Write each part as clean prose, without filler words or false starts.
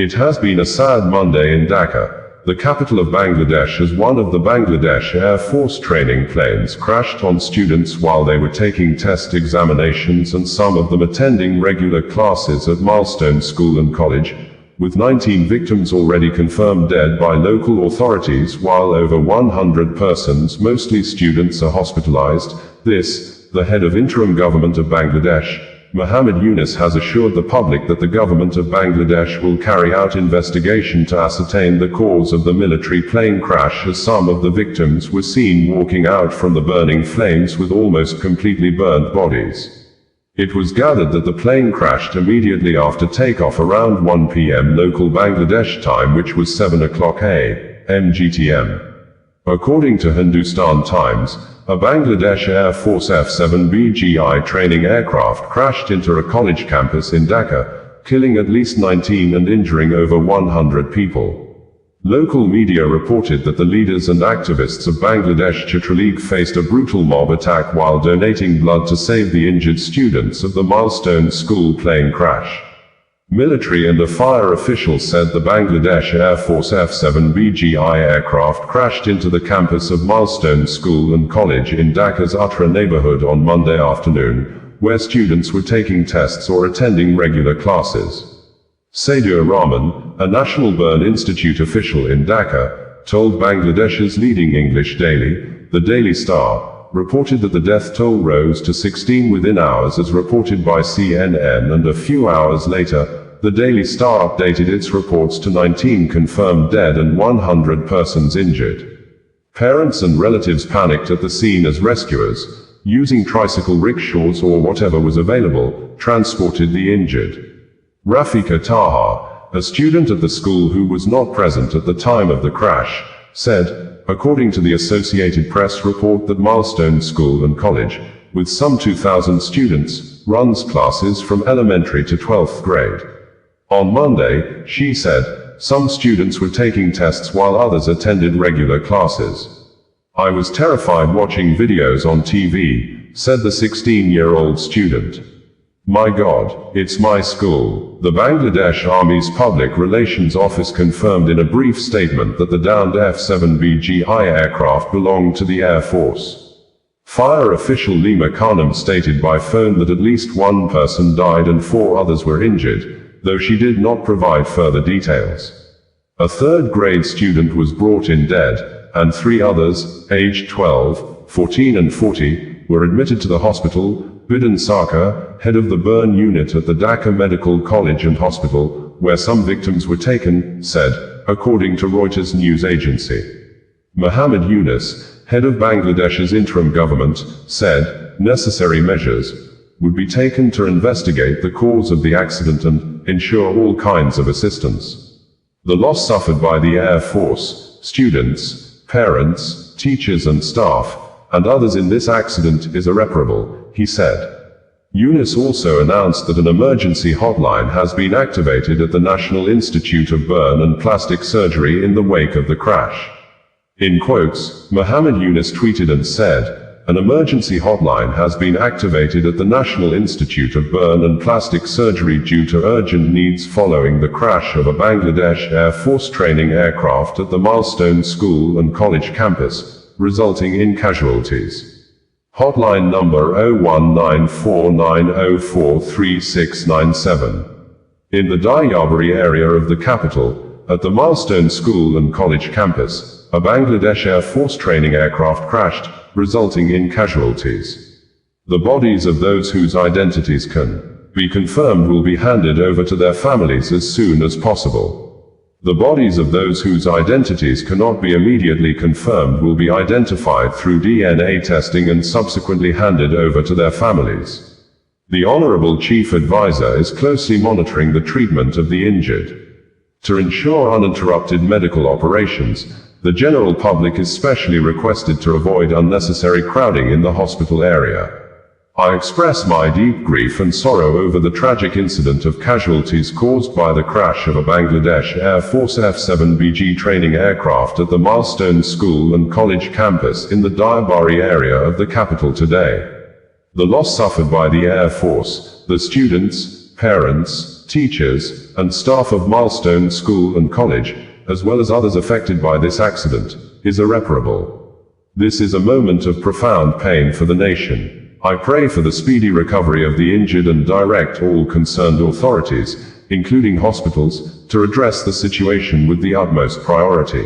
It has been a sad Monday in Dhaka, the capital of Bangladesh, as one of the Bangladesh Air Force training planes crashed on students while they were taking test examinations, and some of them attending regular classes at Milestone School and College, with 19 victims already confirmed dead by local authorities, while over 100 persons, mostly students, are hospitalized. This, the head of Interim government of Bangladesh, Yunus, has assured the public that the government of Bangladesh will carry out investigation to ascertain the cause of the military plane crash, as some of the victims were seen walking out from the burning flames with almost completely burned bodies. It was gathered that the plane crashed immediately after takeoff around 1 p.m. local Bangladesh time, which was 7 o'clock a.m. GTM. According to Hindustan Times, a Bangladesh Air Force F-7BGI training aircraft crashed into a college campus in Dhaka, killing at least 19 and injuring over 100 people. Local media reported that the leaders and activists of Bangladesh Chhatraleague faced a brutal mob attack while donating blood to save the injured students of the Milestone School plane crash. Military and a fire official said the Bangladesh Air Force F-7BGI aircraft crashed into the campus of Milestone School and College in Dhaka's Uttara neighborhood on Monday afternoon, where students were taking tests or attending regular classes. Saidur Rahman, a National Burn Institute official in Dhaka, told Bangladesh's leading English daily, the Daily Star, reported that the death toll rose to 16 within hours as reported by CNN, and a few hours later, the Daily Star updated its reports to 19 confirmed dead and 100 persons injured. Parents and relatives panicked at the scene as rescuers, using tricycle rickshaws or whatever was available, transported the injured. Rafika Taha, a student at the school who was not present at the time of the crash, said, according to the Associated Press report, that Milestone School and College, with some 2,000 students, runs classes from elementary to 12th grade. On Monday, she said, some students were taking tests while others attended regular classes. I was terrified watching videos on TV, said the 16-year-old student. My God, it's my school. The Bangladesh Army's Public Relations Office confirmed in a brief statement that the downed F-7BGI aircraft belonged to the Air Force. Fire official Lima Khanum stated by phone that at least one person died and 4 others were injured, though she did not provide further details. A third-grade student was brought in dead, and 3 others, aged 12, 14 and 40, were admitted to the hospital. Bidhan Sarkar, head of the burn unit at the Dhaka Medical College and Hospital, where some victims were taken, said, according to Reuters news agency. Yunus, head of Bangladesh's interim government, said, necessary measures would be taken to investigate the cause of the accident and ensure all kinds of assistance. The loss suffered by the Air Force, students, parents, teachers and staff, and others in this accident is irreparable, he said. Yunus also announced that an emergency hotline has been activated at the National Institute of Burn and Plastic Surgery in the wake of the crash. In quotes, Yunus tweeted and said, an emergency hotline has been activated at the National Institute of Burn and Plastic Surgery due to urgent needs following the crash of a Bangladesh Air Force training aircraft at the Milestone School and College campus, resulting in casualties. Hotline number 01949043697. In the Dayabari area of the capital, at the Milestone School and College campus, a Bangladesh Air Force training aircraft crashed, resulting in casualties. The bodies of those whose identities can be confirmed will be handed over to their families as soon as possible. The bodies of those whose identities cannot be immediately confirmed will be identified through DNA testing and subsequently handed over to their families. The Honorable Chief Advisor is closely monitoring the treatment of the injured. To ensure uninterrupted medical operations, the general public is specially requested to avoid unnecessary crowding in the hospital area. I express my deep grief and sorrow over the tragic incident of casualties caused by the crash of a Bangladesh Air Force F-7BG training aircraft at the Milestone School and College campus in the Dayabari area of the capital today. The loss suffered by the Air Force, the students, parents, teachers, and staff of Milestone School and College, as well as others affected by this accident, is irreparable. This is a moment of profound pain for the nation. I pray for the speedy recovery of the injured and direct all concerned authorities, including hospitals, to address the situation with the utmost priority.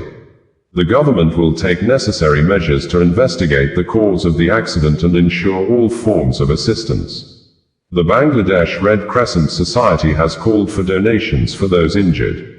The government will take necessary measures to investigate the cause of the accident and ensure all forms of assistance. The Bangladesh Red Crescent Society has called for donations for those injured.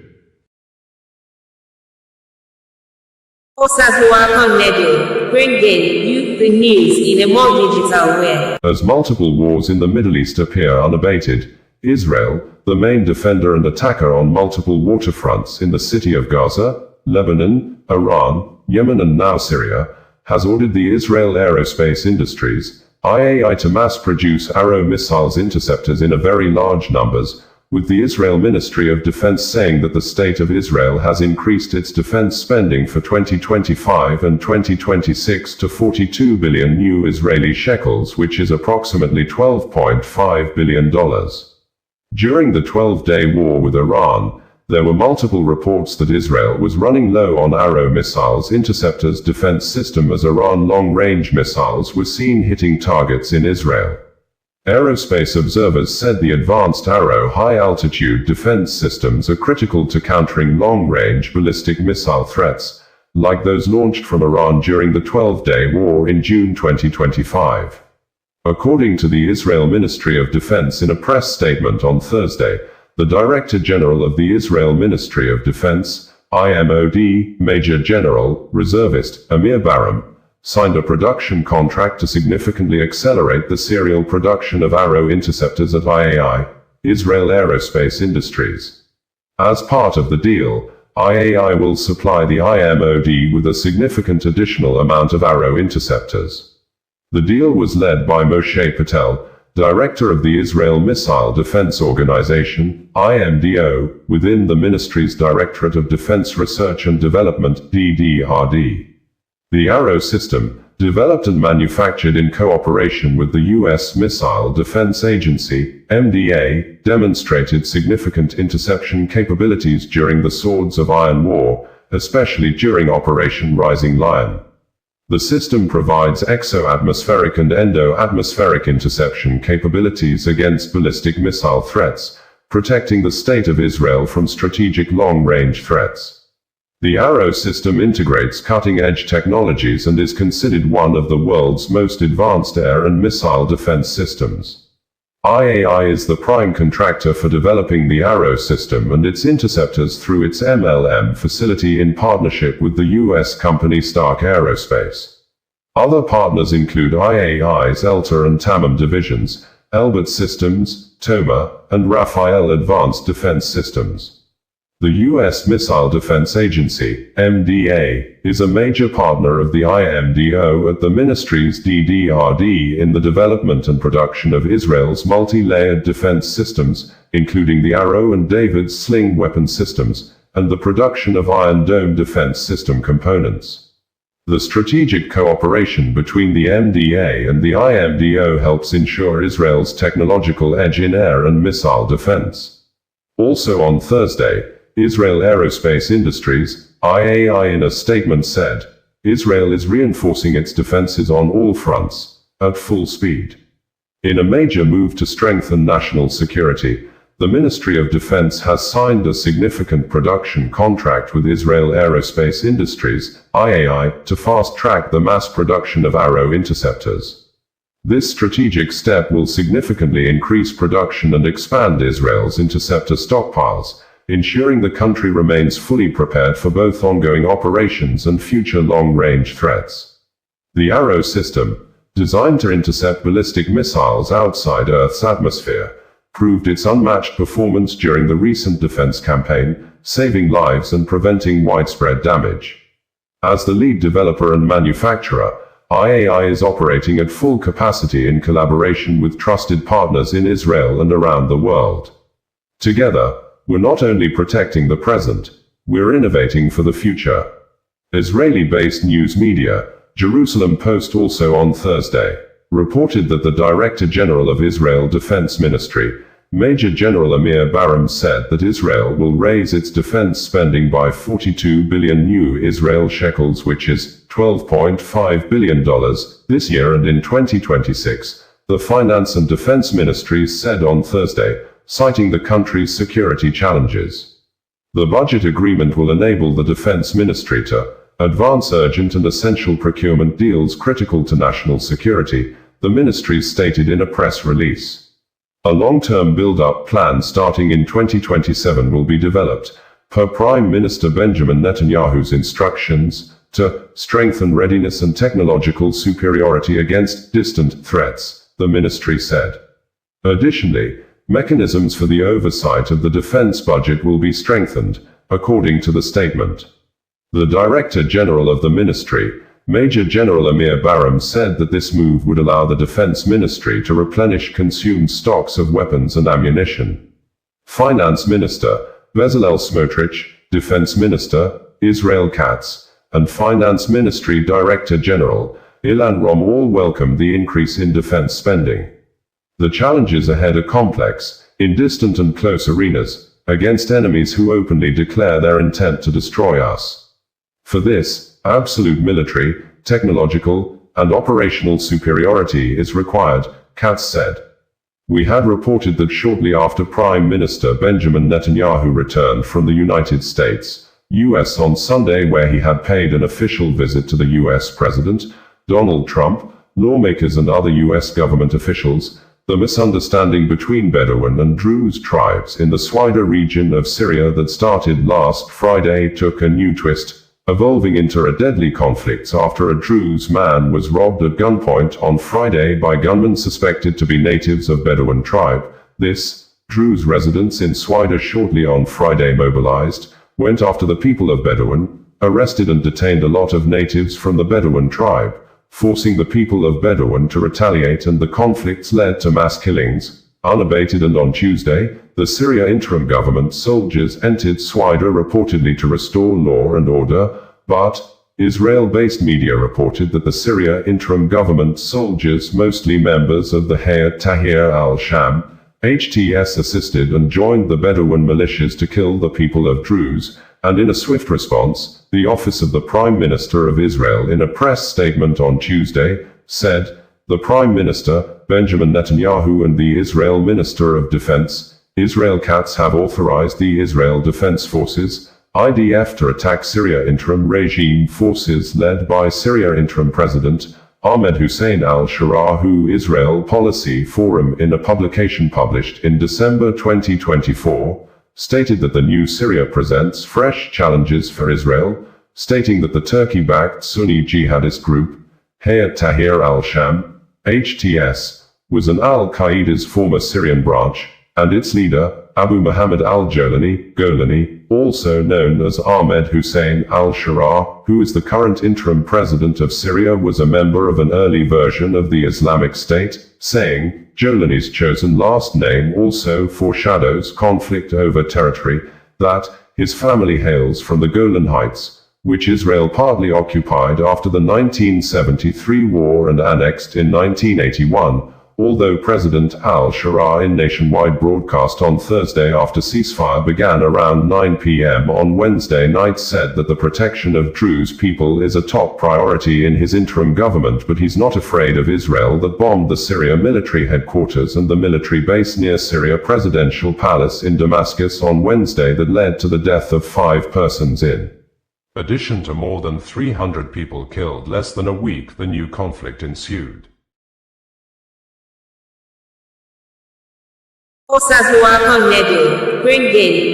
Bringing you the news in a more digital way. As multiple wars in the Middle East appear unabated, Israel, the main defender and attacker on multiple waterfronts in the city of Gaza, Lebanon, Iran, Yemen and now Syria, has ordered the Israel Aerospace Industries, IAI, to mass-produce Arrow missiles interceptors in a very large numbers, with the Israel Ministry of Defense saying that the state of Israel has increased its defense spending for 2025 and 2026 to 42 billion new Israeli shekels, which is approximately $12.5 billion. During the 12-day war with Iran, there were multiple reports that Israel was running low on Arrow missiles interceptors defense system as Iran long-range missiles were seen hitting targets in Israel. Aerospace observers said the advanced Arrow high-altitude defense systems are critical to countering long-range ballistic missile threats, like those launched from Iran during the 12-day war in June 2025. According to the Israel Ministry of Defense in a press statement on Thursday, the Director General of the Israel Ministry of Defense, IMOD, Major General, Reservist, Amir Baram, signed a production contract to significantly accelerate the serial production of Arrow interceptors at IAI, Israel Aerospace Industries. As part of the deal, IAI will supply the IMOD with a significant additional amount of Arrow interceptors. The deal was led by Moshe Patel, Director of the Israel Missile Defense Organization, IMDO, within the ministry's Directorate of Defense Research and Development, DDRD. The Arrow system, developed and manufactured in cooperation with the U.S. Missile Defense Agency, MDA, demonstrated significant interception capabilities during the Swords of Iron War, especially during Operation Rising Lion. The system provides exo-atmospheric and endo-atmospheric interception capabilities against ballistic missile threats, protecting the state of Israel from strategic long-range threats. The Arrow system integrates cutting-edge technologies and is considered one of the world's most advanced air and missile defense systems. IAI is the prime contractor for developing the Arrow system and its interceptors through its MLM facility in partnership with the U.S. company Stark Aerospace. Other partners include IAI's ELTA and TAMAM divisions, Elbit Systems, TOMA, and Rafael Advanced Defense Systems. The U.S. Missile Defense Agency, MDA, is a major partner of the IMDO at the ministry's DDRD in the development and production of Israel's multi-layered defense systems, including the Arrow and David's Sling weapon systems, and the production of Iron Dome defense system components. The strategic cooperation between the MDA and the IMDO helps ensure Israel's technological edge in air and missile defense. Also on Thursday, Israel Aerospace Industries, IAI, in a statement said, Israel is reinforcing its defenses on all fronts, at full speed. In a major move to strengthen national security, the Ministry of Defense has signed a significant production contract with Israel Aerospace Industries, IAI, to fast-track the mass production of Arrow interceptors. This strategic step will significantly increase production and expand Israel's interceptor stockpiles, ensuring the country remains fully prepared for both ongoing operations and future long-range threats. The Arrow system, designed to intercept ballistic missiles outside Earth's atmosphere, proved its unmatched performance during the recent defense campaign, saving lives and preventing widespread damage. As the lead developer and manufacturer, IAI is operating at full capacity in collaboration with trusted partners in Israel and around the world. Together, we're not only protecting the present, we're innovating for the future. Israeli-based news media, Jerusalem Post, also on Thursday, reported that the Director General of Israel Defense Ministry, Major General Amir Baram said that Israel will raise its defense spending by 42 billion new Israel shekels, which is $12.5 billion this year and in 2026, the Finance and Defense Ministries said on Thursday, citing the country's security challenges. The budget agreement will enable the Defense Ministry to advance urgent and essential procurement deals critical to national security, the ministry stated in a press release. A long-term build-up plan starting in 2027 will be developed, per Prime Minister Benjamin Netanyahu's instructions, to strengthen readiness and technological superiority against distant threats, the ministry said. Additionally, mechanisms for the oversight of the defense budget will be strengthened, according to the statement. The Director General of the ministry, Major General Amir Baram, said that this move would allow the Defense Ministry to replenish consumed stocks of weapons and ammunition. Finance Minister Bezalel Smotrich, Defense Minister Israel Katz, and Finance Ministry Director General Ilan Rom all welcomed the increase in defense spending. The challenges ahead are complex, in distant and close arenas, against enemies who openly declare their intent to destroy us. For this, absolute military, technological, and operational superiority is required, Katz said. We had reported that shortly after Prime Minister Benjamin Netanyahu returned from the United States, U.S. on Sunday, where he had paid an official visit to the U.S. President, Donald Trump, lawmakers and other U.S. government officials, the misunderstanding between Bedouin and Druze tribes in the Swaida region of Syria that started last Friday took a new twist, evolving into a deadly conflict after a Druze man was robbed at gunpoint on Friday by gunmen suspected to be natives of Bedouin tribe. This, Druze residents in Swaida shortly on Friday mobilized, went after the people of Bedouin, arrested and detained a lot of natives from the Bedouin tribe, forcing the people of Bedouin to retaliate, and the conflicts led to mass killings, unabated. And on Tuesday, the Syria interim government soldiers entered Swaida reportedly to restore law and order, but Israel-based media reported that the Syria interim government soldiers, mostly members of the Hayat Tahrir al-Sham, HTS, assisted and joined the Bedouin militias to kill the people of Druze, and in a swift response, the office of the Prime Minister of Israel in a press statement on Tuesday said, the Prime Minister, Benjamin Netanyahu, and the Israel Minister of Defense, Israel Katz, have authorized the Israel Defense Forces, IDF, to attack Syria interim regime forces led by Syria interim President Ahmed Hussein al-Shara, who Israel Policy Forum, in a publication published in December 2024, stated that the new Syria presents fresh challenges for Israel, stating that the Turkey-backed Sunni jihadist group, Hayat Tahrir al-Sham, HTS, was an al-Qaeda's former Syrian branch, and its leader, Abu Muhammad al-Golani, also known as Ahmed Hussein al-Shara, who is the current interim president of Syria, was a member of an early version of the Islamic State, saying, Golani's chosen last name also foreshadows conflict over territory, that his family hails from the Golan Heights, which Israel partly occupied after the 1973 war and annexed in 1981, although President al-Shara, in nationwide broadcast on Thursday after ceasefire began around 9 p.m. on Wednesday night, said that the protection of Druze people is a top priority in his interim government, but he's not afraid of Israel that bombed the Syria military headquarters and the military base near Syria Presidential Palace in Damascus on Wednesday that led to the death of 5 persons in addition to more than 300 people killed. Less than a week the new conflict ensued. Bringing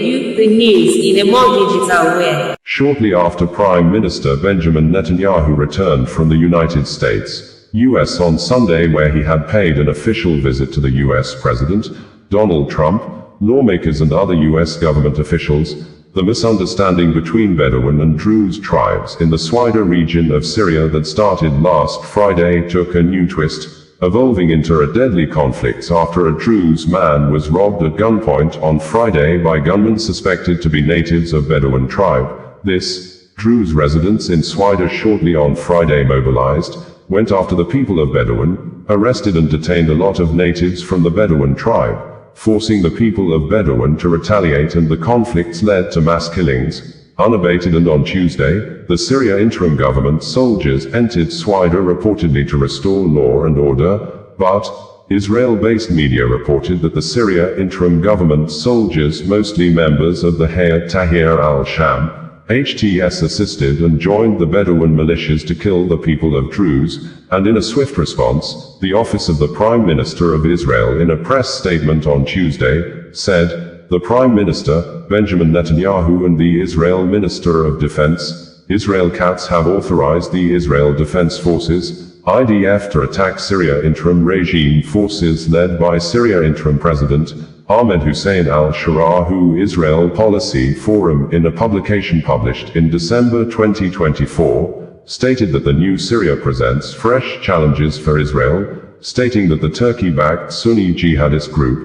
you the news in a more digital way. Shortly after Prime Minister Benjamin Netanyahu returned from the United States, U.S. on Sunday, where he had paid an official visit to the U.S. President, Donald Trump, lawmakers and other U.S. government officials, the misunderstanding between Bedouin and Druze tribes in the Swaida region of Syria that started last Friday took a new twist, evolving into a deadly conflict after a Druze man was robbed at gunpoint on Friday by gunmen suspected to be natives of Bedouin tribe. This, Druze residents in Swaida shortly on Friday mobilized, went after the people of Bedouin, arrested and detained a lot of natives from the Bedouin tribe, forcing the people of Bedouin to retaliate, and the conflicts led to mass killings. Unabated, and on Tuesday, the Syria interim government soldiers entered Swida reportedly to restore law and order, but Israel-based media reported that the Syria interim government soldiers, mostly members of the Hayat Tahrir al-Sham, HTS, assisted and joined the Bedouin militias to kill the people of Druze, and in a swift response, the office of the Prime Minister of Israel, in a press statement on Tuesday, said, "The Prime Minister, Benjamin Netanyahu, and the Israel Minister of Defense, Israel Katz, have authorized the Israel Defense Forces, IDF, to attack Syria interim regime forces led by Syria interim President Ahmed Hussein al-Sharaa, who Israel Policy Forum, in a publication published in December 2024, stated that the new Syria presents fresh challenges for Israel, stating that the Turkey-backed Sunni jihadist group,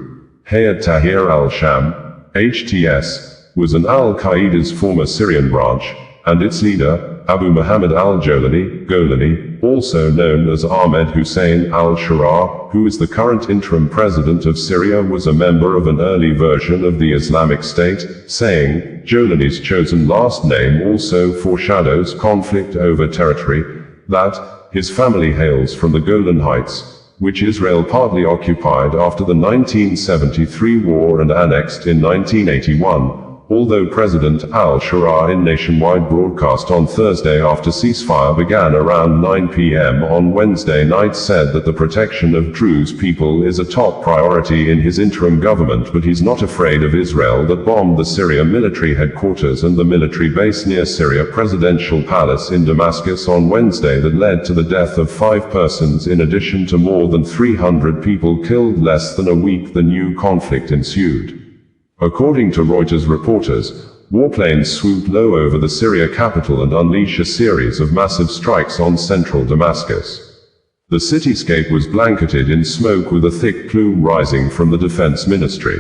Hayat Tahrir al-Sham, HTS, was an al-Qaeda's former Syrian branch, and its leader, Abu Muhammad al-Golani, also known as Ahmed Hussein al-Sharaa, who is the current interim president of Syria, was a member of an early version of the Islamic State, saying, Golani's chosen last name also foreshadows conflict over territory, that his family hails from the Golan Heights, which Israel partly occupied after the 1973 war and annexed in 1981. Although President al-Sharaa, in nationwide broadcast on Thursday after ceasefire began around 9 p.m. on Wednesday night, said that the protection of Druze people is a top priority in his interim government, but he's not afraid of Israel that bombed the Syria military headquarters and the military base near Syria Presidential Palace in Damascus on Wednesday that led to the death of 5 persons in addition to more than 300 people killed. Less than a week the new conflict ensued. According to Reuters reporters, warplanes swooped low over the Syria capital and unleashed a series of massive strikes on central Damascus. The cityscape was blanketed in smoke, with a thick plume rising from the defense ministry.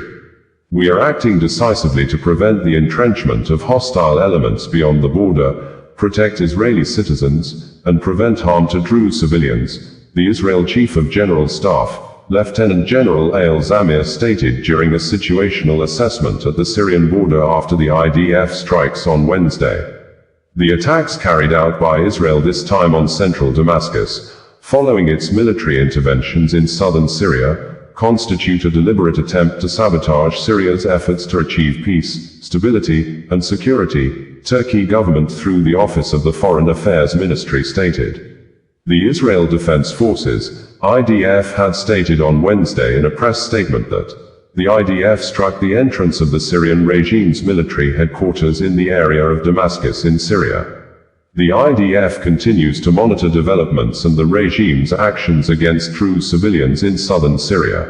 "We are acting decisively to prevent the entrenchment of hostile elements beyond the border, protect Israeli citizens, and prevent harm to Druze civilians," the Israel Chief of General Staff, Lieutenant General Eyal Zamir, stated during a situational assessment at the Syrian border after the IDF strikes on Wednesday. The attacks carried out by Israel, this time on central Damascus, following its military interventions in southern Syria, constitute a deliberate attempt to sabotage Syria's efforts to achieve peace, stability, and security, Turkey government through the Office of the Foreign Affairs Ministry stated. The Israel Defense Forces, IDF, had stated on Wednesday in a press statement that the IDF struck the entrance of the Syrian regime's military headquarters in the area of Damascus in Syria. The IDF continues to monitor developments and the regime's actions against Druze civilians in southern Syria.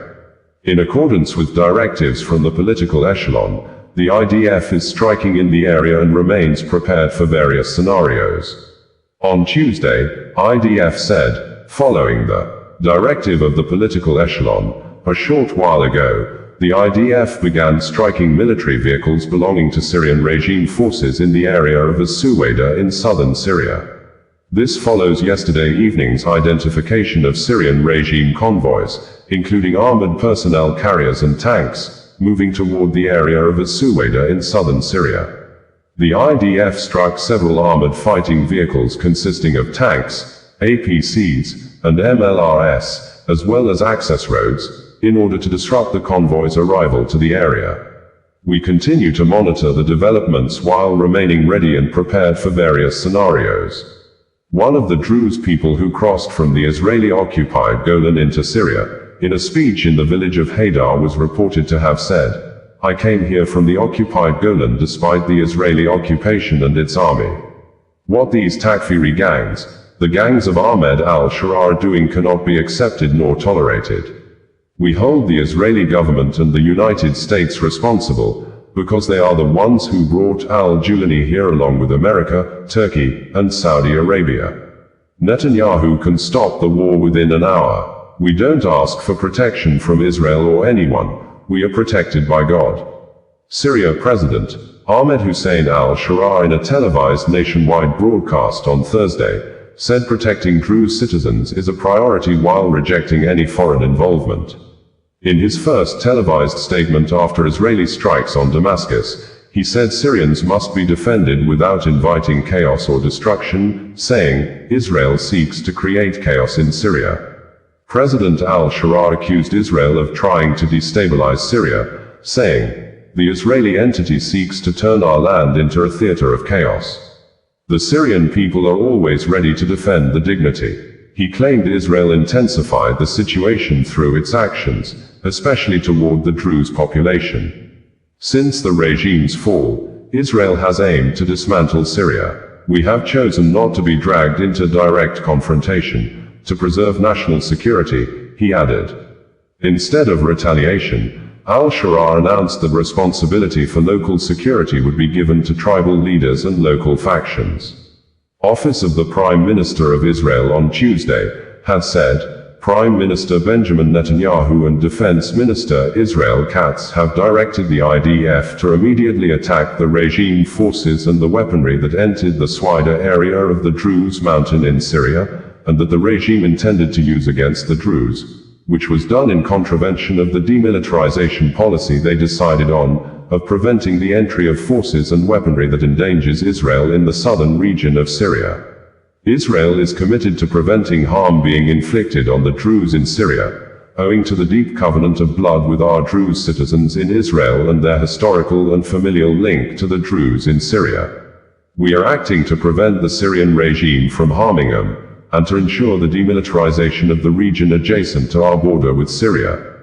In accordance with directives from the political echelon, the IDF is striking in the area and remains prepared for various scenarios. On Tuesday, IDF said, following the directive of the political echelon, a short while ago, the IDF began striking military vehicles belonging to Syrian regime forces in the area of As-Suwaida in southern Syria. This follows yesterday evening's identification of Syrian regime convoys, including armored personnel carriers and tanks, moving toward the area of As-Suwaida in southern Syria. The IDF struck several armored fighting vehicles consisting of tanks, APCs, and MLRS, as well as access roads, in order to disrupt the convoy's arrival to the area. We continue to monitor the developments while remaining ready and prepared for various scenarios. One of the Druze people who crossed from the Israeli-occupied Golan into Syria, in a speech in the village of Haidar, was reported to have said, "I came here from the occupied Golan despite the Israeli occupation and its army. What these Takfiri gangs, the gangs of Ahmed al-Sharaa, are doing cannot be accepted nor tolerated. We hold the Israeli government and the United States responsible, because they are the ones who brought al-Julani here along with America, Turkey, and Saudi Arabia. Netanyahu can stop the war within an hour. We don't ask for protection from Israel or anyone. We are protected by God." Syria President Ahmed Hussein al-Sharaa, in a televised nationwide broadcast on Thursday, said protecting Druze citizens is a priority while rejecting any foreign involvement. In his first televised statement after Israeli strikes on Damascus, he said Syrians must be defended without inviting chaos or destruction, saying, Israel seeks to create chaos in Syria. President al-Sharaa accused Israel of trying to destabilize Syria, saying, the Israeli entity seeks to turn our land into a theater of chaos. The Syrian people are always ready to defend the dignity. He claimed Israel intensified the situation through its actions, especially toward the Druze population. Since the regime's fall, Israel has aimed to dismantle Syria. We have chosen not to be dragged into direct confrontation, to preserve national security, he added. Instead of retaliation, al-Sharaa announced that responsibility for local security would be given to tribal leaders and local factions. Office of the Prime Minister of Israel on Tuesday had said, Prime Minister Benjamin Netanyahu and Defense Minister Israel Katz have directed the IDF to immediately attack the regime forces and the weaponry that entered the Swaida area of the Druze mountain in Syria, and that the regime intended to use against the Druze, which was done in contravention of the demilitarization policy they decided on, of preventing the entry of forces and weaponry that endangers Israel in the southern region of Syria. Israel is committed to preventing harm being inflicted on the Druze in Syria, owing to the deep covenant of blood with our Druze citizens in Israel and their historical and familial link to the Druze in Syria. We are acting to prevent the Syrian regime from harming them, and to ensure the demilitarization of the region adjacent to our border with Syria.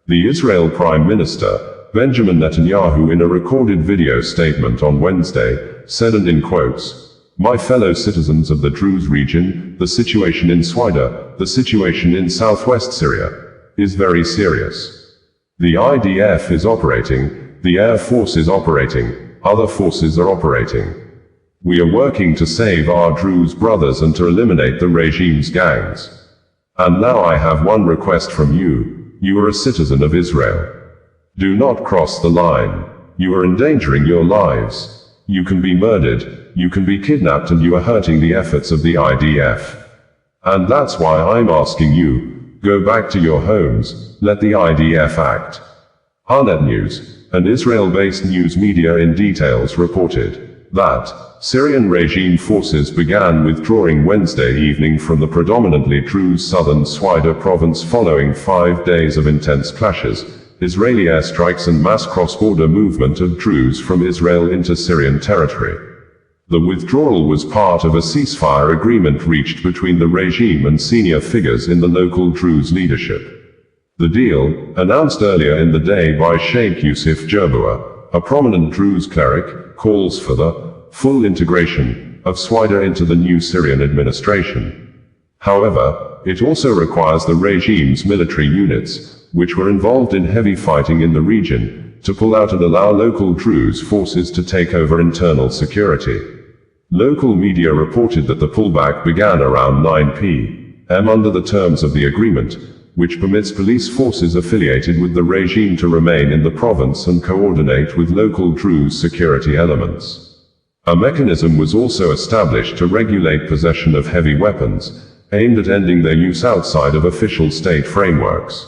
The Israel Prime Minister, Benjamin Netanyahu, in a recorded video statement on Wednesday, said, and in quotes, my fellow citizens of the Druze region, the situation in Swaida, the situation in southwest Syria, is very serious. The IDF is operating, the Air Force is operating, other forces are operating. We are working to save our Druze brothers and to eliminate the regime's gangs. And now I have one request from you. You are a citizen of Israel. Do not cross the line. You are endangering your lives. You can be murdered. You can be kidnapped, and you are hurting the efforts of the IDF. And that's why I'm asking you, go back to your homes, let the IDF act. Harnet News, an Israel-based news media in details, reported that Syrian regime forces began withdrawing Wednesday evening from the predominantly Druze southern Swaida province following 5 days of intense clashes, Israeli airstrikes and mass cross-border movement of Druze from Israel into Syrian territory. The withdrawal was part of a ceasefire agreement reached between the regime and senior figures in the local Druze leadership. The deal, announced earlier in the day by Sheikh Yusuf Jerboua, a prominent Druze cleric, calls for the full integration of Swaida into the new Syrian administration. However, it also requires the regime's military units, which were involved in heavy fighting in the region, to pull out and allow local Druze forces to take over internal security. Local media reported that the pullback began around 9 p.m. under the terms of the agreement, which permits police forces affiliated with the regime to remain in the province and coordinate with local Druze security elements. A mechanism was also established to regulate possession of heavy weapons, aimed at ending their use outside of official state frameworks.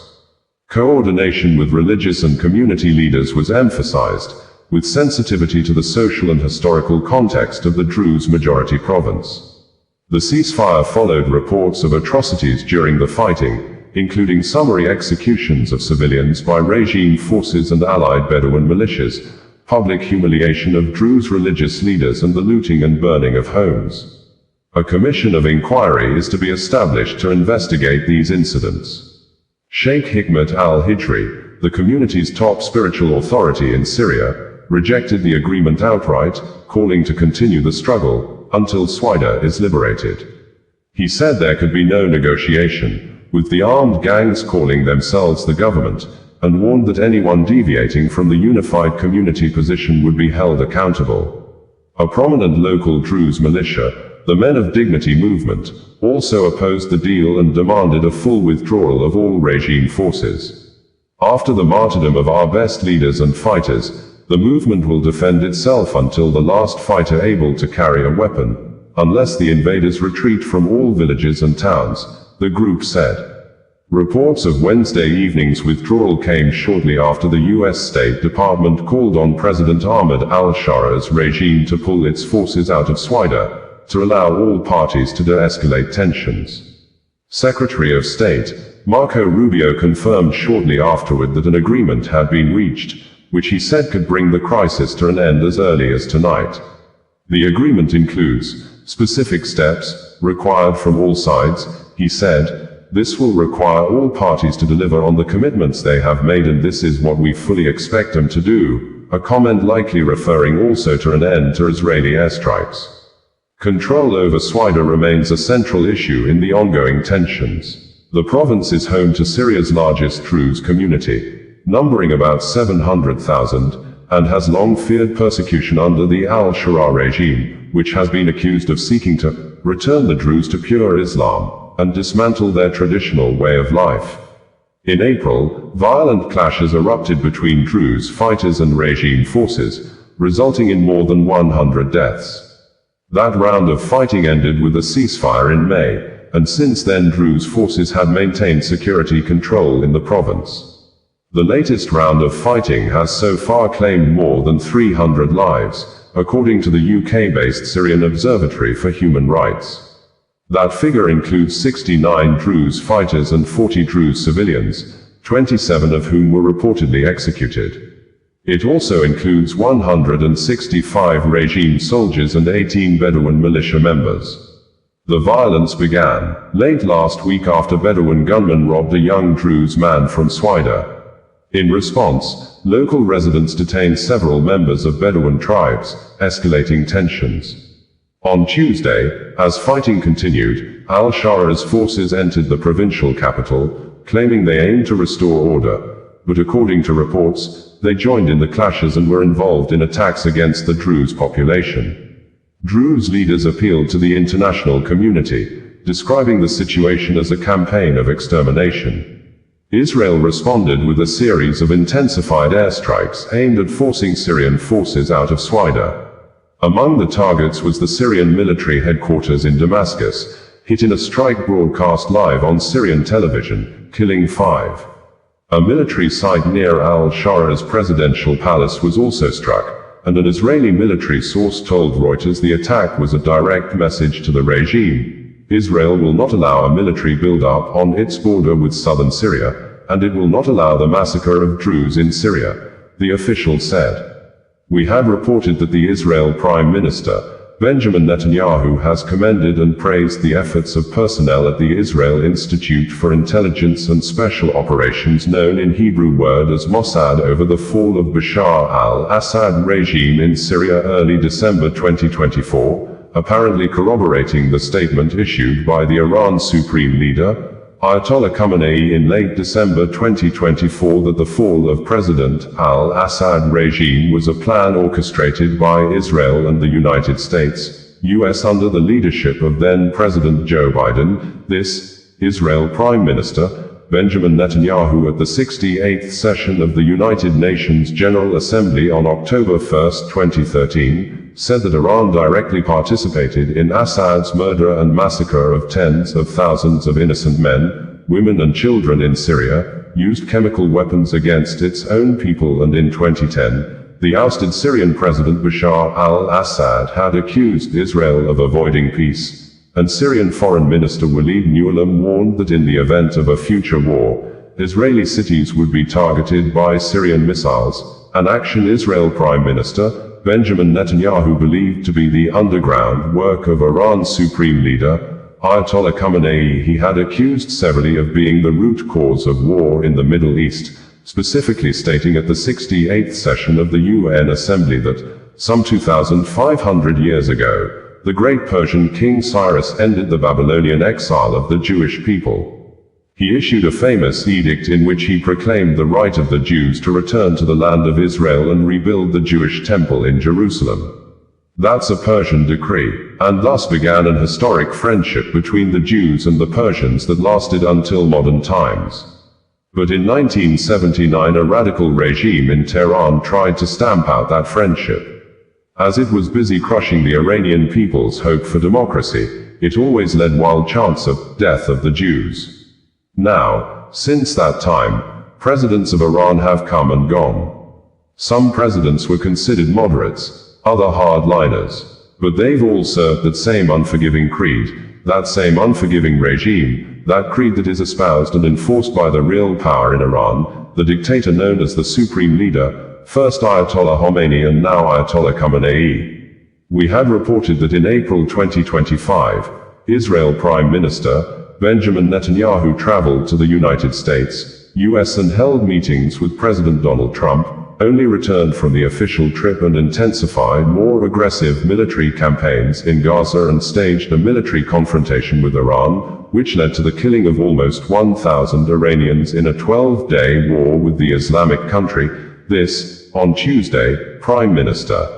Coordination with religious and community leaders was emphasized, with sensitivity to the social and historical context of the Druze majority province. The ceasefire followed reports of atrocities during the fighting, including summary executions of civilians by regime forces and allied Bedouin militias, public humiliation of Druze religious leaders, and the looting and burning of homes. A commission of inquiry is to be established to investigate these incidents. Sheikh Hikmat al-Hijri, the community's top spiritual authority in Syria, rejected the agreement outright, calling to continue the struggle until Swaida is liberated. He said there could be no negotiation, with the armed gangs calling themselves the government, and warned that anyone deviating from the unified community position would be held accountable. A prominent local Druze militia, the Men of Dignity movement, also opposed the deal and demanded a full withdrawal of all regime forces. After the martyrdom of our best leaders and fighters, the movement will defend itself until the last fighter able to carry a weapon, unless the invaders retreat from all villages and towns, the group said. Reports of Wednesday evening's withdrawal came shortly after the U.S. State Department called on President Ahmed al-Shara's regime to pull its forces out of Swaida, to allow all parties to de-escalate tensions. Secretary of State Marco Rubio confirmed shortly afterward that an agreement had been reached, which he said could bring the crisis to an end as early as tonight. The agreement includes specific steps required from all sides, he said. This will require all parties to deliver on the commitments they have made, and this is what we fully expect them to do, a comment likely referring also to an end to Israeli airstrikes. Control over Swaida remains a central issue in the ongoing tensions. The province is home to Syria's largest Druze community, numbering about 700,000, and has long feared persecution under the al-Shara regime, which has been accused of seeking to return the Druze to pure Islam and dismantle their traditional way of life. In April, violent clashes erupted between Druze fighters and regime forces, resulting in more than 100 deaths. That round of fighting ended with a ceasefire in May, and since then Druze forces had maintained security control in the province. The latest round of fighting has so far claimed more than 300 lives, according to the UK-based Syrian Observatory for Human Rights. That figure includes 69 Druze fighters and 40 Druze civilians, 27 of whom were reportedly executed. It also includes 165 regime soldiers and 18 Bedouin militia members. The violence began late last week after Bedouin gunmen robbed a young Druze man from Swaida. In response, local residents detained several members of Bedouin tribes, escalating tensions. On Tuesday, as fighting continued, al-Shara's forces entered the provincial capital, claiming they aimed to restore order, but according to reports, they joined in the clashes and were involved in attacks against the Druze population. Druze leaders appealed to the international community, describing the situation as a campaign of extermination. Israel responded with a series of intensified airstrikes aimed at forcing Syrian forces out of Swaida. Among the targets was the Syrian military headquarters in Damascus, hit in a strike broadcast live on Syrian television, killing 5. A military site near al-Shara's presidential palace was also struck, and an Israeli military source told Reuters the attack was a direct message to the regime. Israel will not allow a military build-up on its border with southern Syria, and it will not allow the massacre of Druze in Syria, the official said. We have reported that the Israel Prime Minister, Benjamin Netanyahu, has commended and praised the efforts of personnel at the Israel Institute for Intelligence and Special Operations, known in Hebrew word as Mossad, over the fall of Bashar al-Assad regime in Syria early December 2024, apparently corroborating the statement issued by the Iran Supreme Leader, Ayatollah Khamenei, in late December 2024 that the fall of President al-Assad regime was a plan orchestrated by Israel and the United States, US, under the leadership of then-President Joe Biden. This, Israel Prime Minister, Benjamin Netanyahu, at the 68th session of the United Nations General Assembly on October 1, 2013, said that Iran directly participated in Assad's murder and massacre of tens of thousands of innocent men, women and children in Syria, used chemical weapons against its own people, and in 2010, the ousted Syrian President Bashar al-Assad had accused Israel of avoiding peace, and Syrian Foreign Minister Walid Muallim warned that in the event of a future war, Israeli cities would be targeted by Syrian missiles, an action Israel Prime Minister Benjamin Netanyahu believed to be the underground work of Iran's supreme leader, Ayatollah Khamenei. He had accused severally of being the root cause of war in the Middle East, specifically stating at the 68th session of the UN Assembly that, some 2,500 years ago, the great Persian King Cyrus ended the Babylonian exile of the Jewish people. He issued a famous edict in which he proclaimed the right of the Jews to return to the land of Israel and rebuild the Jewish temple in Jerusalem. That's a Persian decree, and thus began an historic friendship between the Jews and the Persians that lasted until modern times. But in 1979 a radical regime in Tehran tried to stamp out that friendship. As it was busy crushing the Iranian people's hope for democracy, it always led wild chants of death of the Jews. Now, since that time, presidents of Iran have come and gone. Some presidents were considered moderates, other hardliners. But they've all served that same unforgiving creed, that same unforgiving regime, that creed that is espoused and enforced by the real power in Iran, the dictator known as the supreme leader, first Ayatollah Khomeini and now Ayatollah Khamenei. We had reported that in April 2025, Israel Prime Minister Benjamin Netanyahu traveled to the United States, US and held meetings with President Donald Trump, only returned from the official trip and intensified more aggressive military campaigns in Gaza and staged a military confrontation with Iran, which led to the killing of almost 1,000 Iranians in a 12-day war with the Islamic country. This, on Tuesday, Prime Minister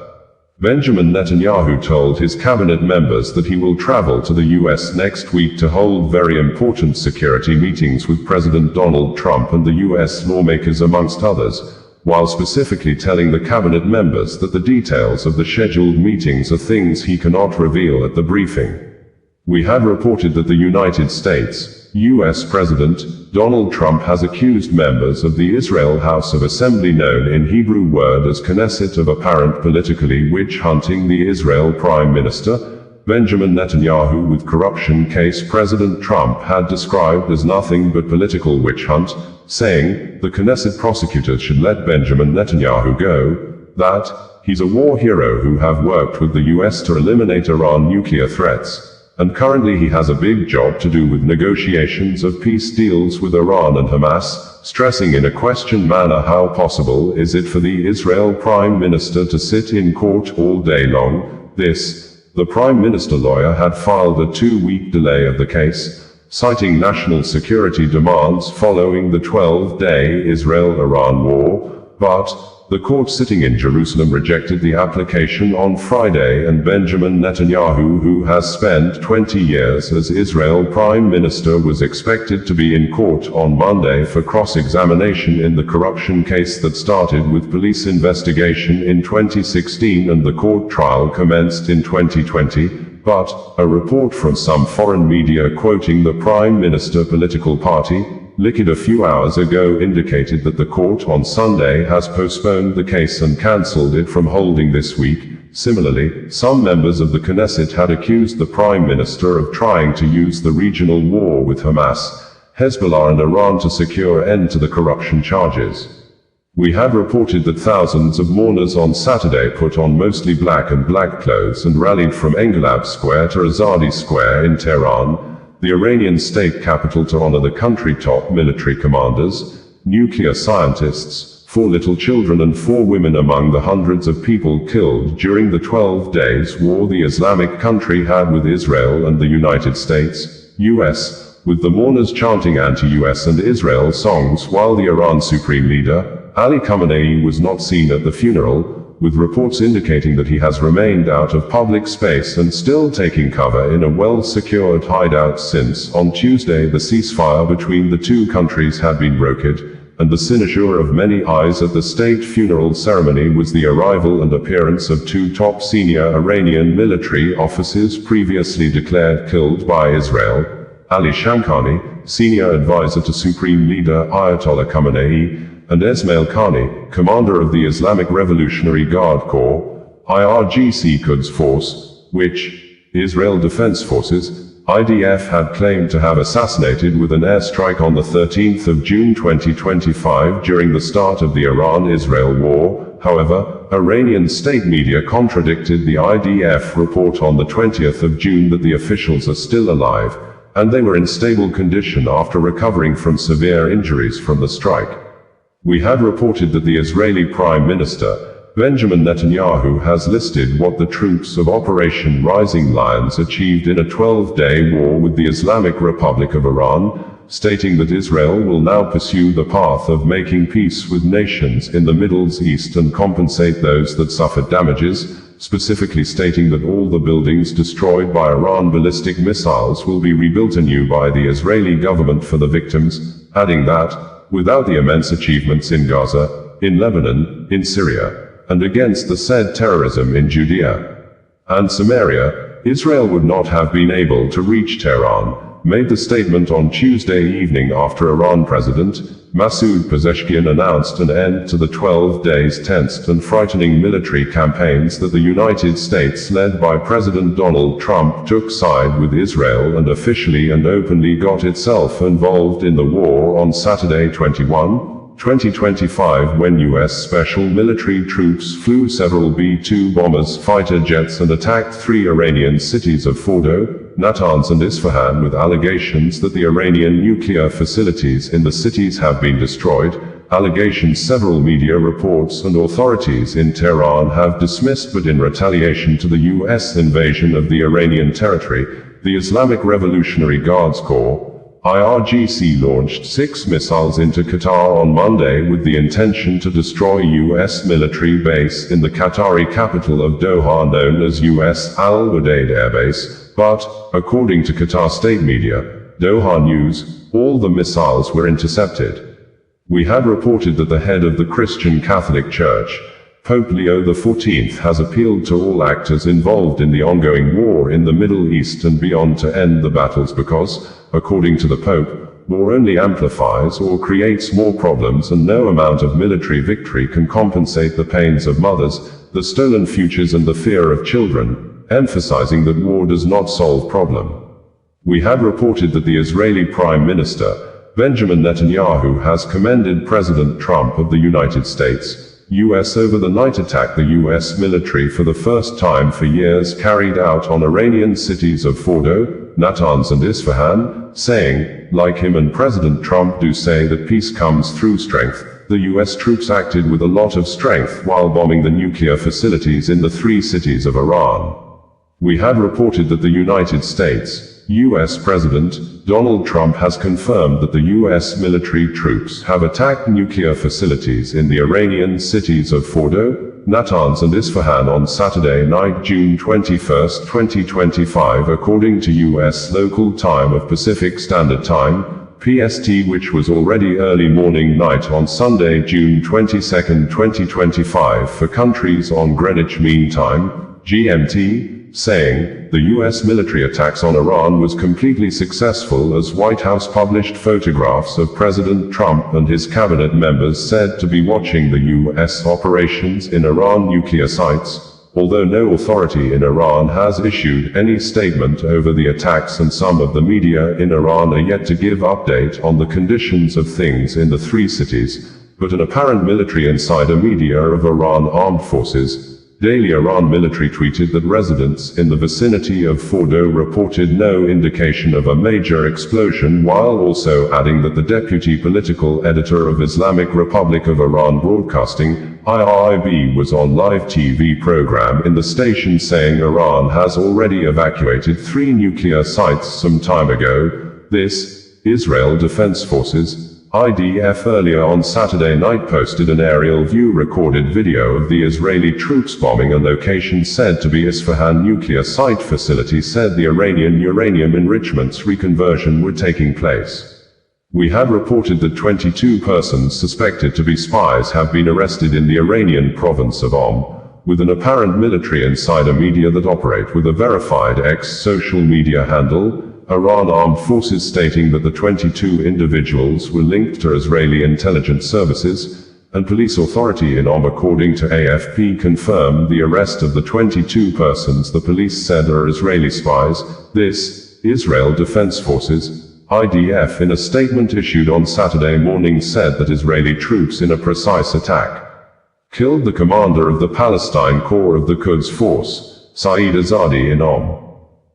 Benjamin Netanyahu told his cabinet members that he will travel to the US next week to hold very important security meetings with President Donald Trump and the US lawmakers amongst others, while specifically telling the cabinet members that the details of the scheduled meetings are things he cannot reveal at the briefing. We had reported that the United States, US President Donald Trump has accused members of the Israel House of Assembly, known in Hebrew word as Knesset, of apparent politically witch-hunting the Israel Prime Minister Benjamin Netanyahu with corruption case President Trump had described as nothing but political witch hunt, saying the Knesset prosecutors should let Benjamin Netanyahu go, that he's a war hero who have worked with the US to eliminate Iran nuclear threats, and currently he has a big job to do with negotiations of peace deals with Iran and Hamas, stressing in a questioned manner how possible is it for the Israel Prime Minister to sit in court all day long. The Prime Minister lawyer had filed a 2-week delay of the case, citing national security demands following the 12-day Israel-Iran war, but the court sitting in Jerusalem rejected the application on Friday, and Benjamin Netanyahu, who has spent 20 years as Israel Prime Minister, was expected to be in court on Monday for cross-examination in the corruption case that started with police investigation in 2016 and the court trial commenced in 2020. But a report from some foreign media quoting the Prime Minister political party, Likud, a few hours ago indicated that the court on Sunday has postponed the case and cancelled it from holding this week. Similarly, some members of the Knesset had accused the Prime Minister of trying to use the regional war with Hamas, Hezbollah and Iran to secure end to the corruption charges. We had reported that thousands of mourners on Saturday put on mostly black and black clothes and rallied from Engelab Square to Azadi Square in Tehran, the Iranian state capital, to honor the country's top military commanders, nuclear scientists, 4 little children and 4 women among the hundreds of people killed during the 12 days war the Islamic country had with Israel and the United States, US, with the mourners chanting anti-US and Israel songs while the Iran supreme leader, Ali Khamenei, was not seen at the funeral, with reports indicating that he has remained out of public space and still taking cover in a well-secured hideout since, on Tuesday, the ceasefire between the two countries had been brokered, and the cynosure of many eyes at the state funeral ceremony was the arrival and appearance of 2 top senior Iranian military officers previously declared killed by Israel, Ali Shamkhani, senior advisor to Supreme Leader Ayatollah Khamenei, and Esmail Khani, commander of the Islamic Revolutionary Guard Corps, IRGC Quds Force, which Israel Defense Forces, IDF, had claimed to have assassinated with an airstrike on the 13th of June 2025 during the start of the Iran-Israel war. However, Iranian state media contradicted the IDF report on the 20th of June that the officials are still alive, and they were in stable condition after recovering from severe injuries from the strike. We had reported that the Israeli Prime Minister, Benjamin Netanyahu, has listed what the troops of Operation Rising Lions achieved in a 12-day war with the Islamic Republic of Iran, stating that Israel will now pursue the path of making peace with nations in the Middle East and compensate those that suffered damages, specifically stating that all the buildings destroyed by Iran ballistic missiles will be rebuilt anew by the Israeli government for the victims, adding that, without the immense achievements in Gaza, in Lebanon, in Syria, and against the said terrorism in Judea and Samaria, Israel would not have been able to reach Tehran, made the statement on Tuesday evening after Iran President Masoud Pezeshkian announced an end to the 12 days tense and frightening military campaigns that the United States, led by President Donald Trump, took side with Israel and officially and openly got itself involved in the war on Saturday 2025 when U.S. special military troops flew several B-2 bombers fighter jets and attacked 3 Iranian cities of Fordo, Natanz and Isfahan with allegations that the Iranian nuclear facilities in the cities have been destroyed, allegations several media reports and authorities in Tehran have dismissed, but in retaliation to the U.S. invasion of the Iranian territory, the Islamic Revolutionary Guards Corps, IRGC launched 6 missiles into Qatar on Monday with the intention to destroy a U.S. military base in the Qatari capital of Doha known as U.S. Al Udeid Air Base, but, according to Qatar state media, Doha News, all the missiles were intercepted. We had reported that the head of the Christian Catholic Church, Pope Leo XIV, has appealed to all actors involved in the ongoing war in the Middle East and beyond to end the battles because, according to the Pope, war only amplifies or creates more problems and no amount of military victory can compensate the pains of mothers, the stolen futures and the fear of children, emphasizing that war does not solve problem. We had reported that the Israeli Prime Minister, Benjamin Netanyahu, has commended President Trump of the United States, U.S. over the night attack the U.S. military for the first time for years carried out on Iranian cities of Fordo, Natanz and Isfahan, saying, like him and President Trump do say that peace comes through strength, the U.S. troops acted with a lot of strength while bombing the nuclear facilities in the 3 cities of Iran. We had reported that the United States, U.S. President Donald Trump has confirmed that the U.S. military troops have attacked nuclear facilities in the Iranian cities of Fordo, Natanz and Isfahan on Saturday night, June 21, 2025, according to U.S. local time of Pacific Standard Time, PST, which was already early morning night on Sunday, June 22, 2025 for countries on Greenwich Mean Time, GMT, saying, the U.S. military attacks on Iran was completely successful as White House published photographs of President Trump and his cabinet members said to be watching the U.S. operations in Iran nuclear sites, although no authority in Iran has issued any statement over the attacks and some of the media in Iran are yet to give update on the conditions of things in the 3 cities, but an apparent military insider media of Iran Armed Forces, Daily Iran military tweeted that residents in the vicinity of Fordo reported no indication of a major explosion, while also adding that the deputy political editor of Islamic Republic of Iran Broadcasting, IRIB, was on live TV program in the station saying Iran has already evacuated 3 nuclear sites some time ago. This, Israel Defense Forces, IDF, earlier on Saturday night posted an aerial view recorded video of the Israeli troops bombing a location said to be Isfahan nuclear site facility, said the Iranian uranium enrichments reconversion were taking place. We had reported that 22 persons suspected to be spies have been arrested in the Iranian province of with an apparent military insider media that operate with a verified social media handle, Iran Armed Forces, stating that the 22 individuals were linked to Israeli intelligence services, and police authority in according to AFP, confirmed the arrest of the 22 persons the police said are Israeli spies. This, Israel Defense Forces, IDF, in a statement issued on Saturday morning said that Israeli troops in a precise attack killed the commander of the Palestine Corps of the Quds Force, Saeed Azadi, in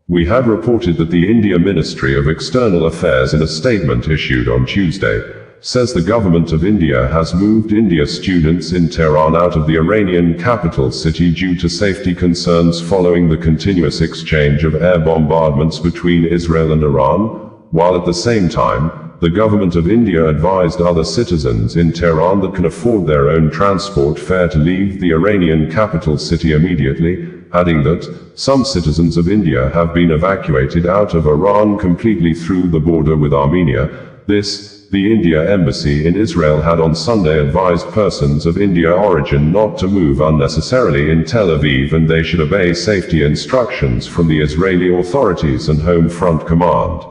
We had reported that the India Ministry of External Affairs, in a statement issued on Tuesday, says the government of India has moved India students in Tehran out of the Iranian capital city due to safety concerns following the continuous exchange of air bombardments between Israel and Iran, while at the same time, the government of India advised other citizens in Tehran that can afford their own transport fare to leave the Iranian capital city immediately, adding that some citizens of India have been evacuated out of Iran completely through the border with Armenia. This, the India Embassy in Israel had on Sunday advised persons of India origin not to move unnecessarily in Tel Aviv and they should obey safety instructions from the Israeli authorities and Home Front Command.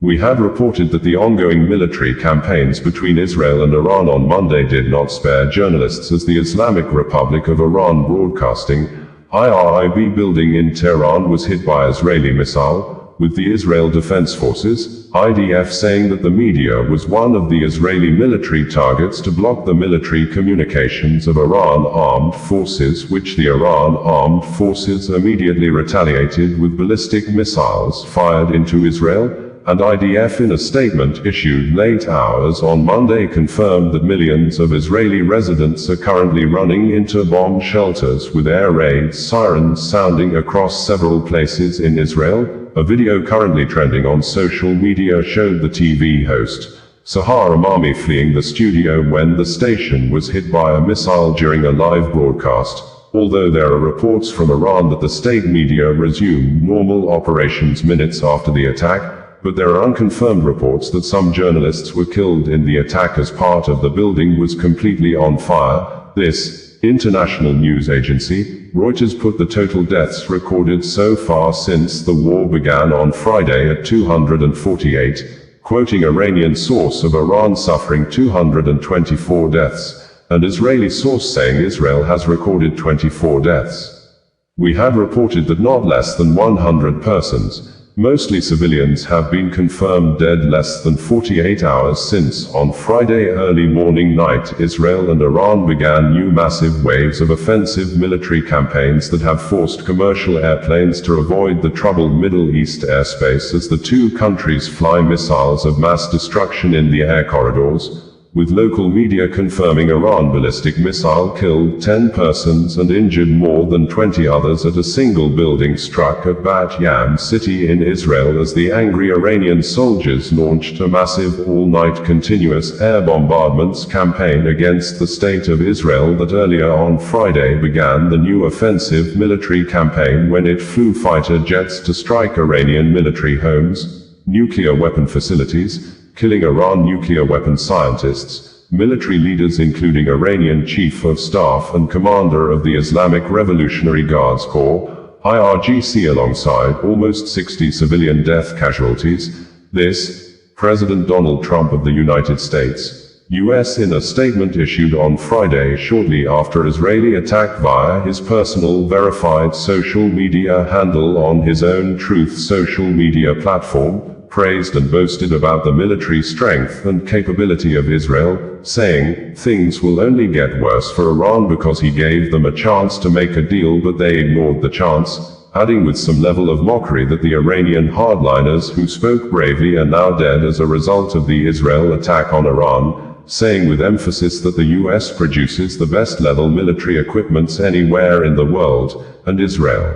We had reported that the ongoing military campaigns between Israel and Iran on Monday did not spare journalists as the Islamic Republic of Iran Broadcasting, IRIB building in Tehran was hit by Israeli missile, with the Israel Defense Forces, IDF saying that the media was one of the Israeli military targets to block the military communications of Iran armed forces, which the Iran armed forces immediately retaliated with ballistic missiles fired into Israel, and IDF in a statement issued late hours on Monday confirmed that millions of Israeli residents are currently running into bomb shelters with air raid sirens sounding across several places in Israel. A video currently trending on social media showed the TV host, Sahar Amami, fleeing the studio when the station was hit by a missile during a live broadcast, although there are reports from Iran that the state media resumed normal operations minutes after the attack, but there are unconfirmed reports that some journalists were killed in the attack as part of the building was completely on fire. This international news agency, Reuters, put the total deaths recorded so far since the war began on Friday at 248, quoting Iranian source of Iran suffering 224 deaths, and Israeli source saying Israel has recorded 24 deaths. We had reported that not less than 100 persons, mostly civilians, have been confirmed dead less than 48 hours since, on Friday early morning night, Israel and Iran began new massive waves of offensive military campaigns that have forced commercial airplanes to avoid the troubled Middle East airspace as the two countries fly missiles of mass destruction in the air corridors, with local media confirming Iran ballistic missile killed 10 persons and injured more than 20 others at a single building struck at Bat Yam city in Israel as the angry Iranian soldiers launched a massive all-night continuous air bombardments campaign against the state of Israel that earlier on Friday began the new offensive military campaign when it flew fighter jets to strike Iranian military homes, nuclear weapon facilities, killing Iran nuclear weapon scientists, military leaders including Iranian Chief of Staff and Commander of the Islamic Revolutionary Guards Corps, IRGC, alongside almost 60 civilian death casualties. This, President Donald Trump of the United States, U.S. in a statement issued on Friday shortly after Israeli attack via his personal verified social media handle on his own Truth social media platform, praised and boasted about the military strength and capability of Israel, saying, "Things will only get worse for Iran because he gave them a chance to make a deal but they ignored the chance," adding with some level of mockery that the Iranian hardliners who spoke bravely are now dead as a result of the Israel attack on Iran, saying with emphasis that the US produces the best level military equipments anywhere in the world, and Israel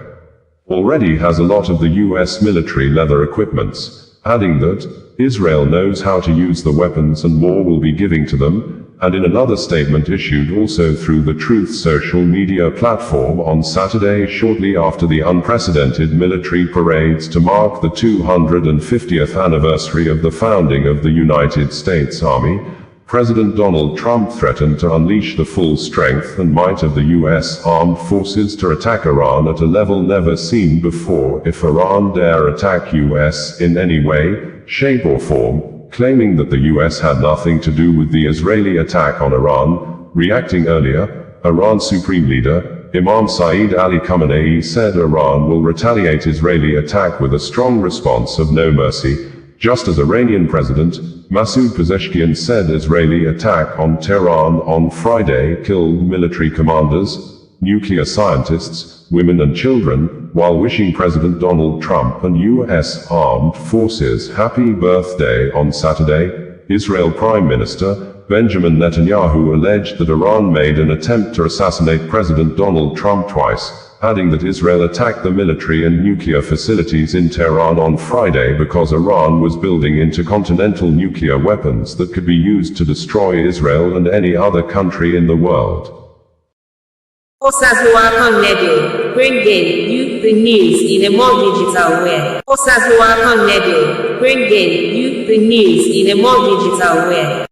already has a lot of the US military leather equipments, adding that Israel knows how to use the weapons and more will be giving to them. And in another statement issued also through the Truth social media platform on Saturday shortly after the unprecedented military parades to mark the 250th anniversary of the founding of the United States Army, President Donald Trump threatened to unleash the full strength and might of the U.S. armed forces to attack Iran at a level never seen before if Iran dare attack U.S. in any way, shape or form, claiming that the U.S. had nothing to do with the Israeli attack on Iran. Reacting earlier, Iran's Supreme Leader, Imam Saeed Ali Khamenei, said Iran will retaliate Israeli attack with a strong response of no mercy, just as Iranian President Masoud Pezeshkian said Israeli attack on Tehran on Friday killed military commanders, nuclear scientists, women and children, while wishing President Donald Trump and U.S. armed forces happy birthday on Saturday. Israel Prime Minister Benjamin Netanyahu alleged that Iran made an attempt to assassinate President Donald Trump twice, adding that Israel attacked the military and nuclear facilities in Tehran on Friday because Iran was building intercontinental nuclear weapons that could be used to destroy Israel and any other country in the world. Bringing you the news in a more digital way. Bringing you the news in a more digital way.